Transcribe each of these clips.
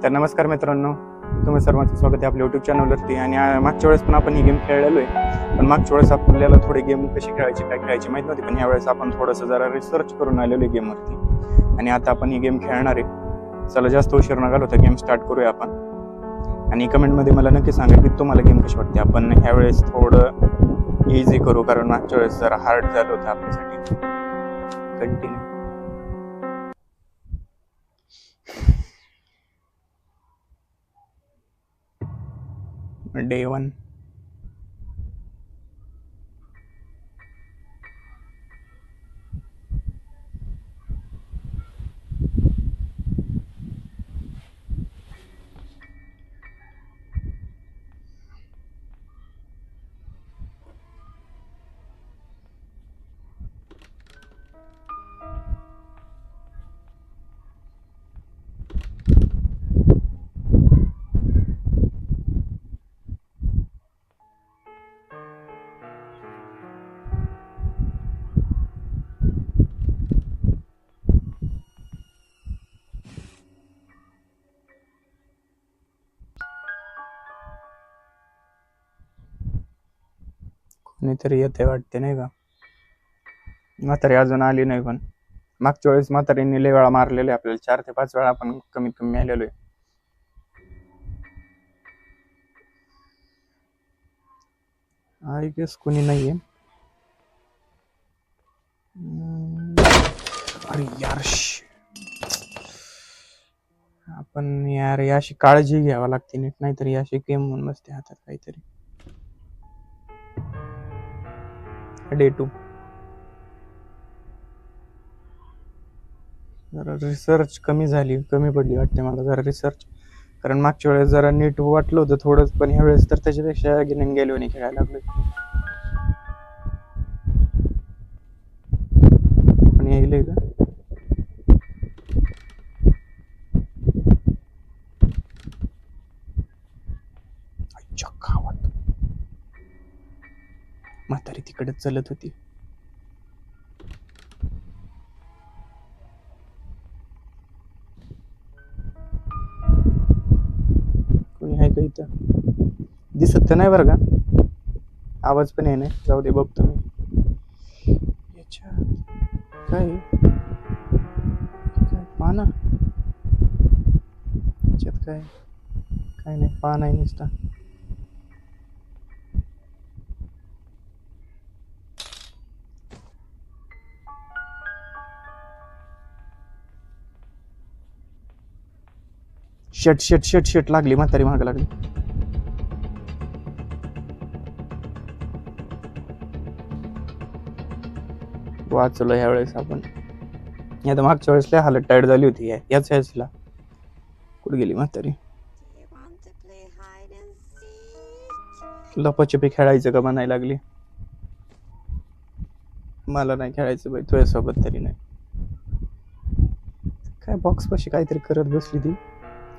तर नमस्कार मित्रांनो, तुम्ही सर्वांचं स्वागत आहे आपल्या यूट्यूब चॅनलवरती. आणि मागच्या वेळेस पण आपण ही गेम खेळलेलो आहे, पण मागच्या वेळेस आपल्याला थोडी गेम कशी खेळायची काय खेळायची माहित नव्हती. पण यावेळेस आपण थोडंसं जरा रिसर्च करून आलेलो आहे गेमवरती, आणि आता आपण ही गेम खेळणार आहे. चला जास्त उशीर न घालवता गेम स्टार्ट करूया आपण. आणि कमेंटमध्ये मला नक्की सांगा की तुम्हाला गेम कशी वाटते. आपण ह्यावेळेस थोडं इझी करू, कारण मागच्या वेळेस जरा हार्ड झालं होतं आपल्यासाठी. Continue day 1. कोणीतरी येते वाटते नाही का. म्हातारी अजून आली नाही, पण मागच्या वेळेस म्हातारीने लय वेळा मारलेले आपल्याला, 4 ते 5 वेळा आपण कमीत कमी आलेलो आहे. आय गेस कोणी नाहीये. अरे यार, आपण यार याशी काळजी घ्यावी लागते नीट, नाहीतरी याशी गेम म्हणून बसते हातात काहीतरी. डे 2. जरा रिसर्च कमी पडली वाटते मला जरा रिसर्च, कारण मागच्या वेळेस जरा नीट वाटलं होतं थोडंच, पण ह्या वेळेस तर त्याच्यापेक्षा गेलो नाही खेळायला लागलो. पण येईल का गावात. म्हातारी तिकडे चलत होती. कोणी आहे का इथं? दिसत तर नाही बरं का, आवाज पण आहे नाही. जाऊ दे, बघतो मी. काय पाना याच्यात काय नाही, पान आहे नुसता. शेट लागली, म्हातारी माग लागली. वाचलो ह्या वेळेस आपण. आता मागच्या वेळेस लय हालत टाईट झाली होती याच ह्याचला. कुठे गेली म्हातारी? लपाछपी खेळायचं का म्हणायला लागली. मला नाही खेळायचं बाई तुझ्यासोबत तरी नाही. काय बॉक्स पाशी काहीतरी करत बसली ती,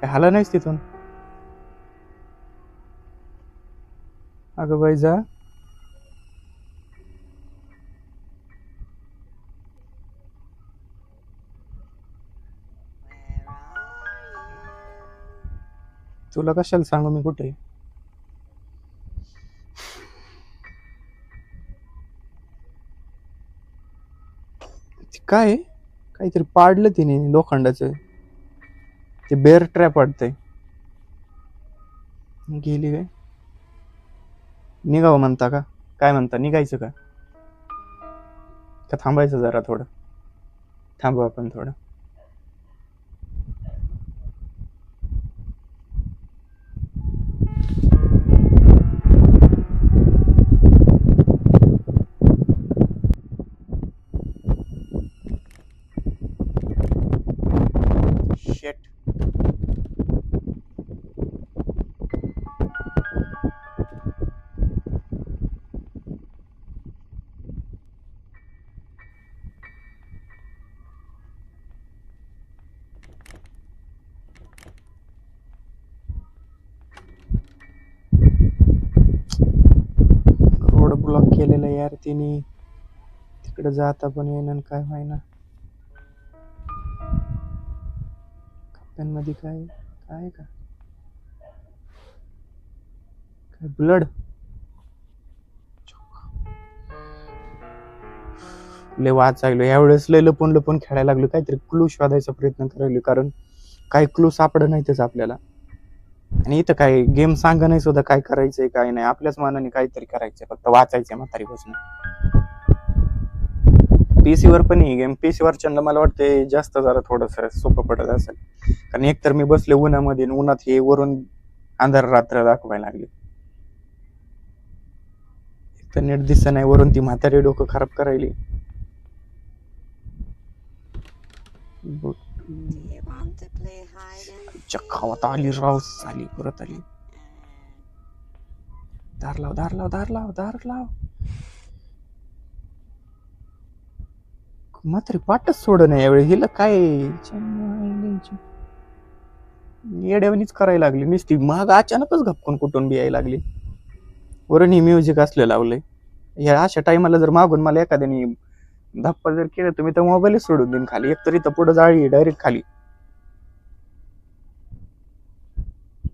काय हाला नाहीच तिथून. अगं बाई जा. तुला कशाला सांगू मी कुठे. काय काहीतरी पाडलं तिने लोखंडाचं, ते बेअर ट्रॅप वाटतंय. गेली काय? निघावं म्हणता का? काय म्हणता, निघायचं का थांबायचं जरा थोडं? थांबू आपण थोडं. शेट. रोड ब्लॉक केलेला यार तिने, तिकडे जाता पण येईना काय व्हायना. कप्प्यांमध्ये काय काय का काय ब्लड लय वाचायलो यावेळेस लय लपून लपून खेळायला लागलो काहीतरी क्लू शोधायचा प्रयत्न करायलो कारण काही क्लू सापड नाहीतच आपल्याला आणि इथं काय गेम सांगा नाही सुद्धा काय करायचंय काय नाही आपल्याच मनाने काहीतरी करायचंय फक्त वाचायचंय म्हातारीपासून पीसी वर पण ही गेम पीसी वरच्यांना मला वाटतं जास्त जरा थोडस सोपं पडत असेल कारण एकतर मी बसले उन्हामध्ये उन्हात हे वरून अंधार रात्र दाखवायला लागले तर नीट दिसत नाही वरून ती म्हातारी डोकं खराब करायली चक्कावत आली राऊस आली परत आली दार लाव दार लाव दार लाव दार लाव म्हातारी पाठच सोड नाही यावेळी हिला काय येड्यावानीच करायला लागली नुसती माग अचानकच घपकून कुठून बी यायला लागली वरून ही म्युझिक असलं लावलंय या अशा टाइमाला जर मागून मला एखाद्याने धप्पा जर केलं तर मी तर मोबाईलच सोडून देईन खाली एकतरी तर पुढे जाळी डायरेक्ट खाली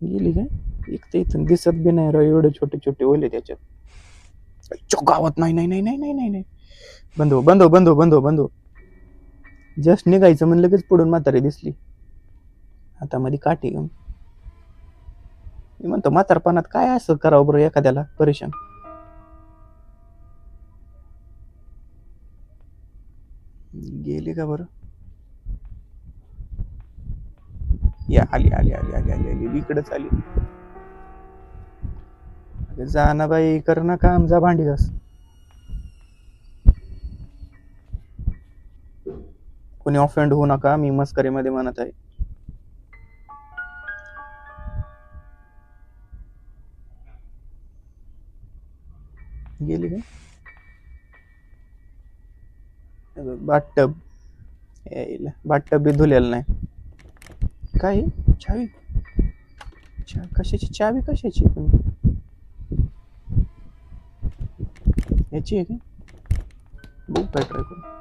गेली काय एक तर इथून दिसत बी नाही राव एवढे छोटे छोटे ओले त्याच्यात गावात नाही नाही नाही नाही नाही नाही नाही बंधू बंधू बंधू बंधू बंधू जस्ट निघायचं म्हणलं लगेच पुढून म्हातारी दिसली हातामध्ये काठी घेऊन मी म्हणतो म्हातारपणात काय असं करावं बरं एखाद्याला परेशान गेली का बरं या आली आली आली आली आली आली इकडेच आली जा ना बाई कर ना काम जा भांडी घास कोणी ऑफेंड होऊ नका मी मस्करीमध्ये म्हणत आहे गेली का बाथटब बाथटब बी धुलेलं नाही काय चावी कशाची चावी कशाची पण याची आहे का बघू काय ट्राय करू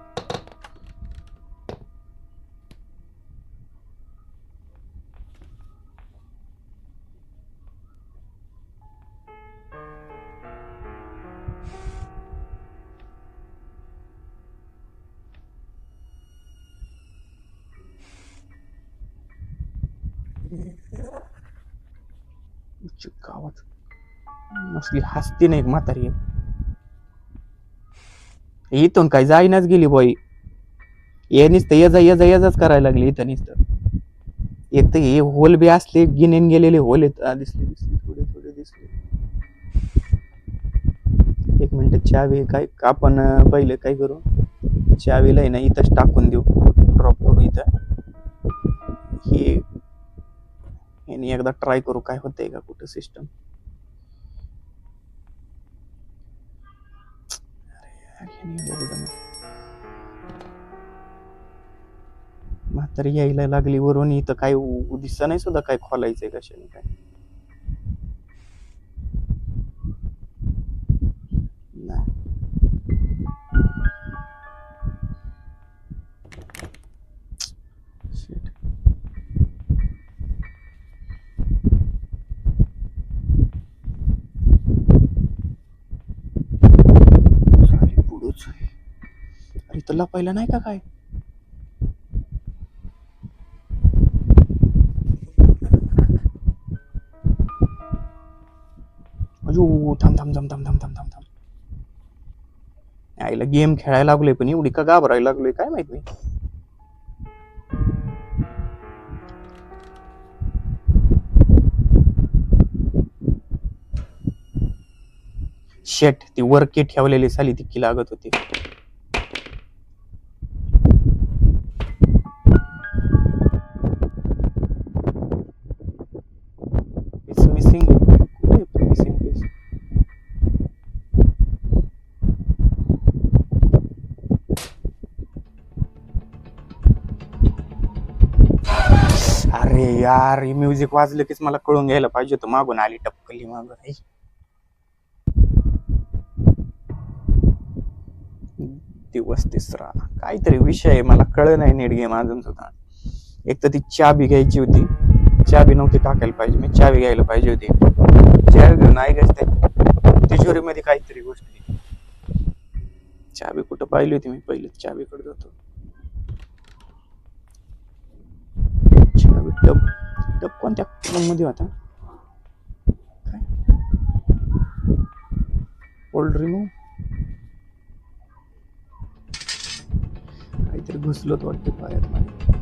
गावात नसली हसती नाही म्हातारी इथून काय जाईनाच गेली बाई ये नुसतं यजा यजा यजाच करायला लागली इथं नुसतं एक तर हे होल बी असले गिनेन गेलेले होल दिसले दिसले थोडे थोडे दिसले एक मिनिट चावी काय आपण पहिले काय करू चावीला आहे ना इथंच टाकून देऊ ड्रॉप करू इथं हे एकदा ट्राय करू काय होतंय का कुठं सिस्टम म्हातारी यायला लागली वरून इथं काय दिसत नाही सुद्धा काय खोलायचंय कशाने काय अरे तुला पहिला नाही का काय थांब थांब थांब थांब थांब थांब थांब थांब आईला गेम खेळायला लागलोय पण एवढी का घाबरायला लागलोय काय माहित नाही शेट ती वर की ठेवलेली साली ती की लागत होती मिसिंग मिसिंग पीस अरे यार हे म्युझिक वाजलं कीच मला कळून घ्यायला पाहिजे होतं मागून आली टपकली मागून दिवस तिसरा काहीतरी विषय मला कळ नाही नीट गेम अजून सुद्धा एक तर ती चाबी घ्यायची होती चाबी नव्हती टाकायला पाहिजे, मी चाबी घ्यायला पाहिजे होती. चाबी घेऊन आहे का तिजोरी मध्ये काहीतरी गोष्टी. चाबी कुठं पाहिली होती मी, पहिले चाबीकडे जातो. चाबी टप टप कोणत्या रूम मध्ये होता काय? ओल्ड रिमूव्ह काहीतरी घुसलोत वाटते पायात माझ्या.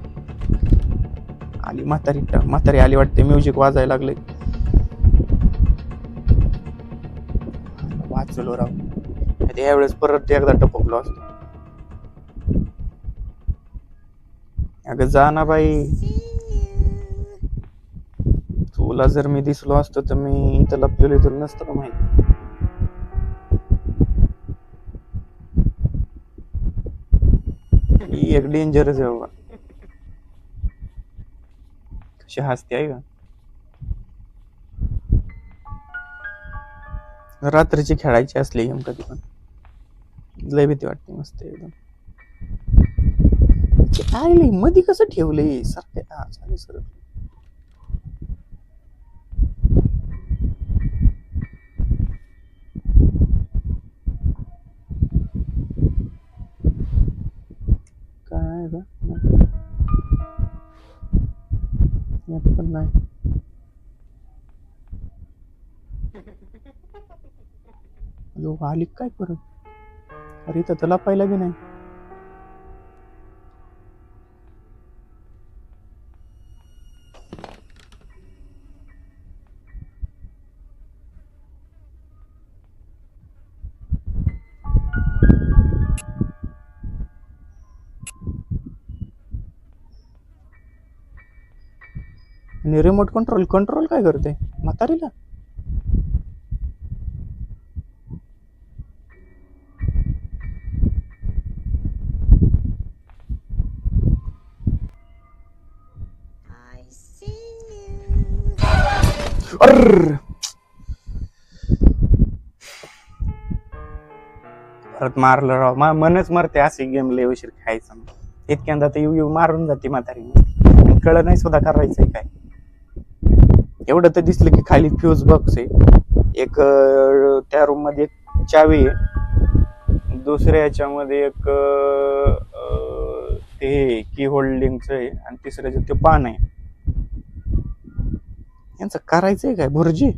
आली म्हातारी आली वाटते, म्युझिक वाजायला लागले. वाचलो राव, यावेळेस परत एकदा टपकलो असतो. अगं जा ना बाई, तुला जर मी दिसलो असतो तर मी इथं लपलेलो तुला नसतं का माहिती. ही एक डेंजरच आहे बाबा. कशी हसते आहे का. रात्रीची खेळायची असली गेम कधी पण लय भीती वाटते. मस्त एकदम. आले मध्ये कसं ठेवलंय सारखं. चालू सर काय पण नाही. लोक आली काय परत. अरे इथं त्याला पाहिला बी नाही. आणि रिमोट कंट्रोल काय करते म्हातारीला. परत मारलं राव. मनच मरते असे गेम लय उशीर खायचं. इतक्यांदा तर येऊ मारून जाते म्हातारी. कळ नाही सुद्धा करायचंय काय. एवढं तर दिसलं की खाली फ्यूज बॉक्स आहे एक, त्या रूम मध्ये एक चावी आहे, दुसऱ्या याच्यामध्ये एक ते की होल्डिंगच आहे, आणि तिसऱ्याचं ते पान आहे. यांचं करायचंय काय भुर्जी.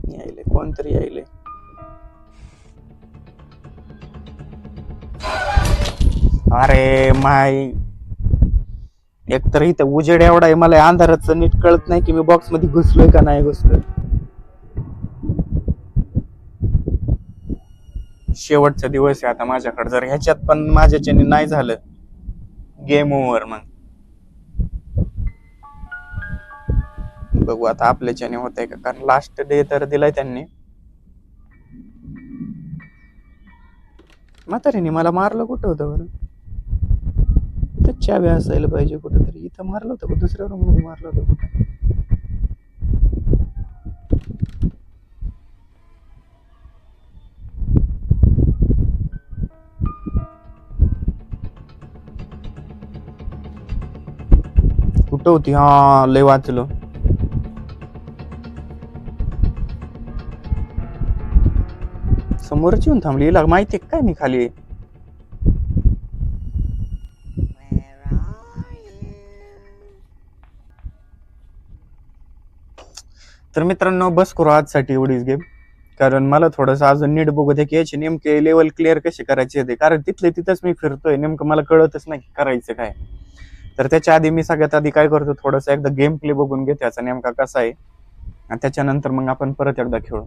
यायले कोणतरी यायले. अरे माय, एकतर इथं उजेड एवढा आहे, मला अंधाराच नीट कळत नाही की मी बॉक्स मध्ये घुसलोय का नाही घुसलोय. शेवटचा दिवस आहे आता माझ्याकडे. जर ह्याच्यात पण माझ्याच्याने नाही झालं गेम ओव्हर. मग बघू आता आपल्याच्याने होत आहे का, कारण लास्ट डे तर दिलाय त्यांनी. म्हातारीने मला मारलं कुठं होतं बरं. इथं चावी असायला पाहिजे कुठेतरी. इथं मारलं होतं का दुसऱ्या रूम मध्ये मारलं होतं कुठं. कुठं होती. हा लय वाचलो. समोरच येऊन थांबली. हिला माहिती आहे काय मी खाली. तर मित्रांनो बस करू आजसाठी एवढीच गेम, कारण मला थोडंसं अजून नीट बघू दे की याचे नेमके लेवल क्लिअर कसे करायचे ते, कारण तिथले तिथंच मी फिरतोय, नेमकं मला कळतच नाही करायचं काय. तर त्याच्या आधी मी सगळ्यात आधी काय करतो, थोडंसं एकदा गेम प्ले बघून घेतो याचा नेमका कसा आहे, आणि त्याच्यानंतर मग आपण परत एकदा खेळू.